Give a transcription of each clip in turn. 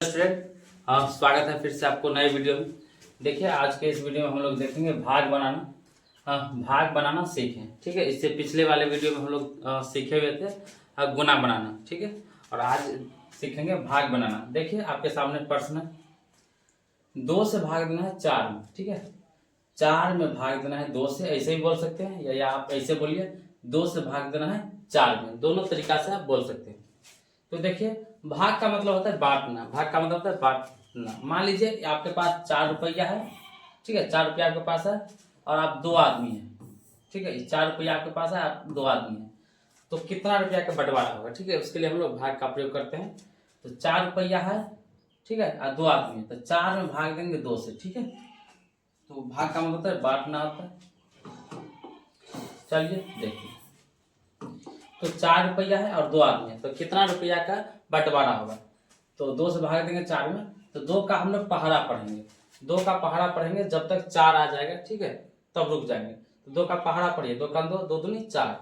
Student स्वागत है फिर से आपको नए वीडियो में। देखिए आज के इस वीडियो में हम लोग देखेंगे भाग बनाना सीखें। ठीक है, इससे पिछले वाले वीडियो में हम लोग सीखे हुए थे गुना बनाना। ठीक है, और आज सीखेंगे भाग बनाना। देखिए आपके सामने प्रश्न है, 2 से भाग देना है 4 में। ठीक है, 4 में भाग देना है 2 से, ऐसे ही बोल सकते हैं या आप ऐसे बोलिए 2 से भाग देना है 4 में। दोनों तरीका से आप बोल सकते हैं। तो देखिए भाग का मतलब होता है बांटना। भाग का मतलब होता है बांटना। मान लीजिए आपके पास 4 रुपया है। ठीक है, 4 रुपया आपके पास है और आप 2 आदमी हैं। ठीक है, 4 रुपया आपके पास है, आप 2 आदमी हैं, तो कितना रुपया का बंटवारा होगा। ठीक है, उसके लिए हम लोग भाग का प्रयोग करते हैं। तो 4 रुपया है, ठीक है, और 2 आदमी है, तो 4 में भाग देंगे 2 से। ठीक है, तो भाग का मतलब होता है बांटना होता है। चलिए देखिए, तो 4 रुपया है और 2 आदमी है, तो कितना रुपया का बंटवारा होगा। तो 2 से भाग देंगे 4 में, तो 2 का हम लोग पहाड़ा पढ़ेंगे। 2 का पहाड़ा पढ़ेंगे जब तक 4 आ जाएगा। ठीक है, तब रुक जाएंगे। तो 2 का पहाड़ा पढ़िए, 2 का 2, 2 दूनी 4।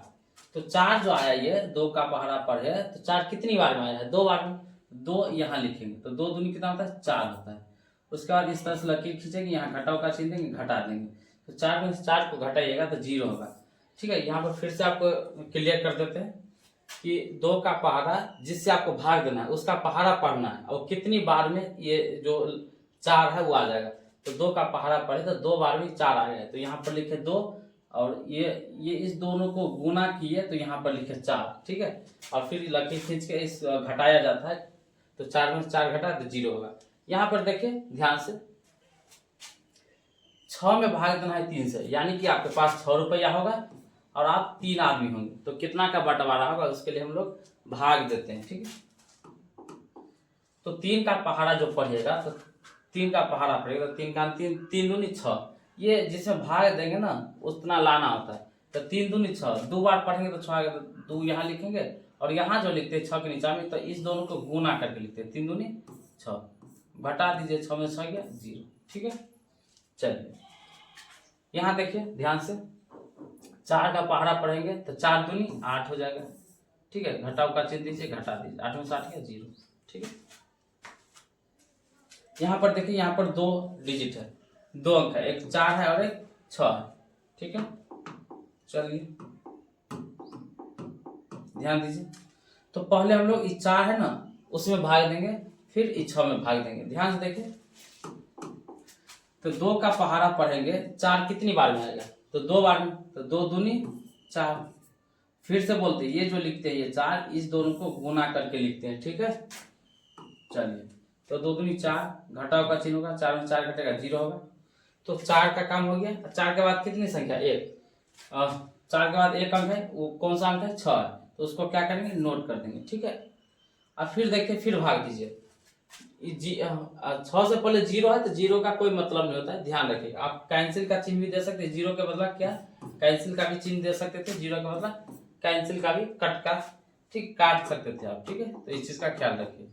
तो 4 जो आया ये 2 का पहाड़ा पढ़े, तो 4 कितनी बार में आया है, 2 बार में। 2 यहाँ लिखेंगे, तो 2 दूनी कितना होता है, 4 होता है। उसके बाद इस तरह से लकीर खींचेंगे, यहाँ घटाओ का चिन्ह देंगे, घटा देंगे। तो 4 में से 4 को घटाइएगा तो 0 होगा। ठीक है, यहाँ पर फिर से आपको क्लियर कर देते हैं कि 2 का पहाड़ा जिससे आपको भाग देना है उसका पहाड़ा पढ़ना है, और कितनी बार में ये जो 4 है वो आ जाएगा। तो 2 का पहाड़ा पढ़े तो 2 बार में 4 आ गया, तो यहाँ पर लिखे 2, और ये इस दोनों को गुना किए तो यहाँ पर लिखे 4। ठीक है, और फिर लकीर खींच के इस घटाया जाता है, तो 4 में से 4 घटा तो 0 होगा। यहाँ पर देखिए ध्यान से, 6 में भाग देना है 3 से, यानी कि आपके पास 6 रुपया होगा और आप 3 आदमी होंगे, तो कितना का बंटवारा होगा उसके लिए हम लोग भाग देते हैं। ठीक है, तो 3 का पहाड़ा जो पढ़िएगा, तो 3 का पहाड़ा पढ़ेगा, तो 3 का 3, 3 दूनी 6। ये जिसमें भाग देंगे ना उतना लाना होता है। तो 3 दूनी 6, 2 बार पढ़ेंगे तो 6 आएगा, तो 2 यहाँ लिखेंगे, और यहाँ जो लिखते हैं 6 के नीचे में, तो इस दोनों को गुना करके लिखते हैं। 3 दूनी 6, घटा दीजिए, 6 में 6 गया 0। ठीक है, चलिए यहाँ देखिए ध्यान से, 4 का पहाड़ा पढ़ेंगे तो 4 दूनी 8 हो जाएगा। ठीक है, घटाओ का चिन्ह दीजिए, घटा दीजिए, 8 में से 8 गया 0। ठीक है, यहाँ पर देखिए, यहाँ पर 2 डिजिट है, 2 अंक है, एक 4 है और एक 6 है। ठीक है, चलिए ध्यान दीजिए, तो पहले हम लोग इस 4 है ना उसमें भाग देंगे, फिर इस 6 में भाग देंगे। ध्यान से देखिए, तो 2 का पहाड़ा पढ़ेंगे, 4 कितनी बार में आएगा, तो 2 बार में, तो 2 दूनी 4। फिर से बोलते हैं, ये जो लिखते हैं ये 4, इस दोनों को गुना करके लिखते हैं। ठीक है, चलिए, तो 2 दूनी 4, घटाओ का चिन्ह होगा, 4 में 4 घटेगा 0 होगा। तो 4 का काम हो गया। 4 के बाद कितनी संख्या, 1। 4 के बाद एक अंक है, वो कौन सा अंक है, 6 है, तो उसको क्या करेंगे, नोट कर देंगे। ठीक है, अब फिर देखिए, फिर भाग दीजिए। 6 से पहले 0 है, तो 0 का कोई मतलब नहीं होता है, ध्यान रखिए। आप कैंसिल का चिन्ह भी दे सकते हैं, 0 के बदला क्या कैंसिल का भी चिन्ह दे सकते थे, 0 का बदला कैंसिल का भी कट का, ठीक, काट सकते थे आप। ठीक है, तो इस चीज का ख्याल रखिए।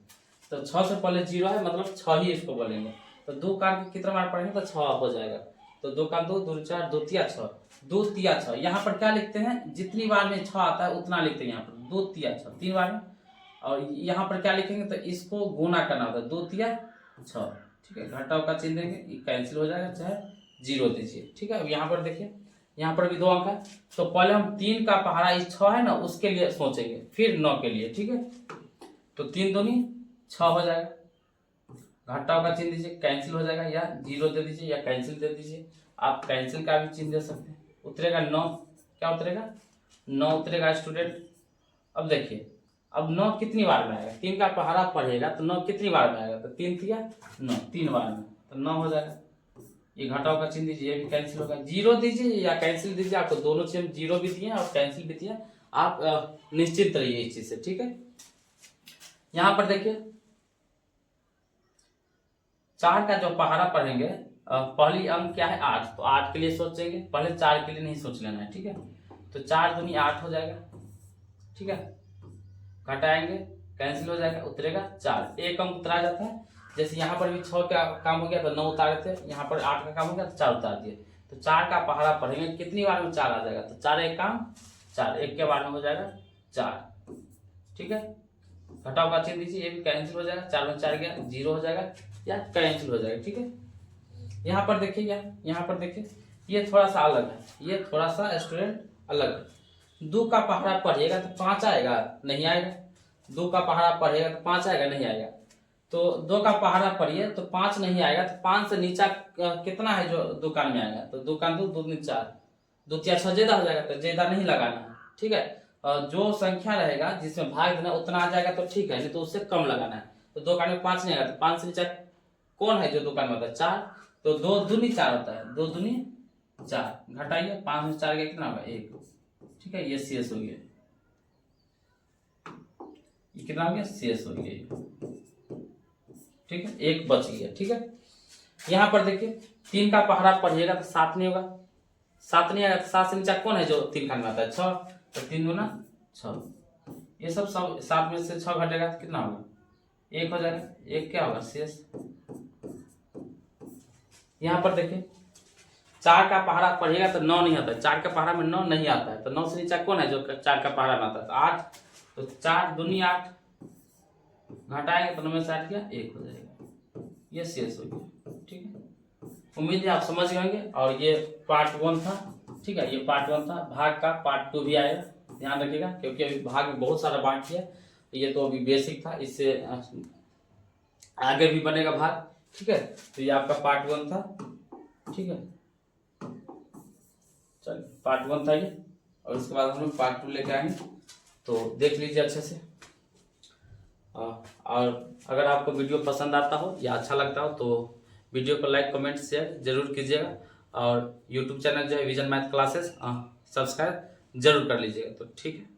तो 6 से पहले 0 है, मतलब 6 ही इसको बोलेंगे। तो 2 काट के कितना बार पढ़ेंगे, तो 6 हो जाएगा। तो 2 का 2, 2 4, 2 तिया 6, 2 तिया 6। यहाँ पर क्या लिखते हैं, जितनी बार में 6 आता है उतना लिखते हैं। यहाँ पर 2 तिया 6, 3 बार में, और यहाँ पर क्या लिखेंगे, तो इसको गुना करना होता है, 2 तिया 6। ठीक है, घटाओ का चिन्ह देंगे, ये कैंसिल हो जाएगा, चाहे 0 दीजिए। ठीक है, अब यहाँ पर देखिए, यहाँ पर भी 2 अंक है, तो पहले हम 3 का पहाड़ा इस 6 है ना उसके लिए सोचेंगे, फिर 9 के लिए। ठीक है, तो 3 दूनी 6 हो जाएगा, घटाओ का चिन्ह दीजिए, कैंसिल हो जाएगा, या 0 दे दीजिए या कैंसिल दे दीजिए। आप कैंसिल का भी चिन्ह दे सकते हैं। उतरेगा 9, क्या उतरेगा, 9 उतरेगा स्टूडेंट। अब देखिए, अब 9 कितनी बार में आएगा, 3 का पहाड़ा पढ़ेगा तो 9 कितनी बार में आएगा, तो 3 तिया 9, 3 बार में, तो 9 हो जाएगा। ये घटाओ का चिन्ह दीजिए, ये भी कैंसिल होगा। 0 दीजिए या कैंसिल दीजिए, आपको दोनों चिन्ह 0 भी दिए और कैंसिल भी दिए, आप निश्चित रहिए इस चीज से। ठीक है, यहाँ पर देखिए 4 का जो पहाड़ा पढ़ेंगे, पहली अंक क्या है, 8, तो 8 के लिए सोचेंगे, पहले 4 के लिए नहीं सोच लेना है। ठीक है, तो 4 दूनी 8 हो जाएगा। ठीक है, घटाएंगे, कैंसिल हो जाएगा, उतरेगा 4, एक अंक उतरा जाता है। जैसे यहाँ पर भी 6 का काम हो गया तो 9 उतारे थे, यहाँ पर 8 का काम हो गया तो 4 उतार दिए। तो 4 का पहाड़ा पढ़ेंगे, कितनी बार में 4 आ जाएगा, तो 4 एक काम 4, एक के बार में हो जाएगा 4। ठीक है, घटाव का चिन्ह दीजिए, ये भी कैंसिल हो जाएगा, 4 में 4 गया 0 हो जाएगा या कैंसिल हो जाएगा। ठीक है, यहाँ पर देखिए क्या, यहाँ पर देखिए ये थोड़ा सा अलग है, ये थोड़ा सा स्टूडेंट अलग है। 2 का पहाड़ा पढ़िएगा तो 5 आएगा, नहीं आएगा। 2 का पहाड़ा पढ़िएगा तो 5 आएगा, नहीं आएगा। तो 2 का पहाड़ा पढ़िए तो 5 नहीं आएगा, तो 5 से नीचा कितना है जो दुकान में आएगा, तो दुकान 2 2 4 2 4 6 ज्यादा हो जाएगा, तो ज्यादा नहीं लगाना है। ठीक है, जो संख्या रहेगा जिसमें भाग देना उतना आ जाएगा तो ठीक है, नहीं तो उससे कम लगाना है। तो दुकान में 5 नहीं आएगा, तो 5 से नीचा कौन है जो दुकान में होता है, 4, तो 2 दूनी 4 होता है, 2 दूनी 4, घटाइए 5 में 4 गया कितना होगा 1। ठीक है, ये शेष हो गया, ये कितना हो गया शेष हो गया। ठीक है, 1 बच गया। ठीक है, यहाँ पर देखिए 3 का पहाड़ा पढ़िएगा तो 7 नहीं होगा, 7 नहीं आएगा, तो 7 से नीचा कौन है जो 3 खान में आता है 6, तो 3 दूना 6, ये सब 7 में से 6 घटेगा तो कितना होगा 1 हो जाएगा, 1 क्या होगा शेष। यहाँ पर देखिए 4 का पहाड़ा पढ़िएगा तो 9 नहीं आता है, 4 का पहाड़ा में 9 नहीं आता है, तो 9 से नीचा कौन है जो 4 का पहाड़ा में आता है, तो 8, तो 4 दूनी 8, घटाएंगे तो 9 में से 8 गया 1 हो जाएगा, ये शेष हो गया। ठीक है, उम्मीद है आप समझ गए होंगे। और ये पार्ट 1 था। ठीक है, ये पार्ट 1 था, भाग का पार्ट 2 भी आएगा, ध्यान रखिएगा, क्योंकि अभी भाग में बहुत सारा बांट है, ये तो अभी बेसिक था, इससे आगे भी बनेगा भाग। ठीक है, तो ये आपका पार्ट 1 था। ठीक है, चलिए पार्ट 1 था ये, और उसके बाद हम लोग पार्ट 2 लेके आएंगे, तो देख लीजिए अच्छे से। और अगर आपको वीडियो पसंद आता हो या अच्छा लगता हो तो वीडियो को लाइक कमेंट शेयर जरूर कीजिएगा, और यूट्यूब चैनल जो है विजन मैथ क्लासेस सब्सक्राइब जरूर कर लीजिएगा। तो ठीक है।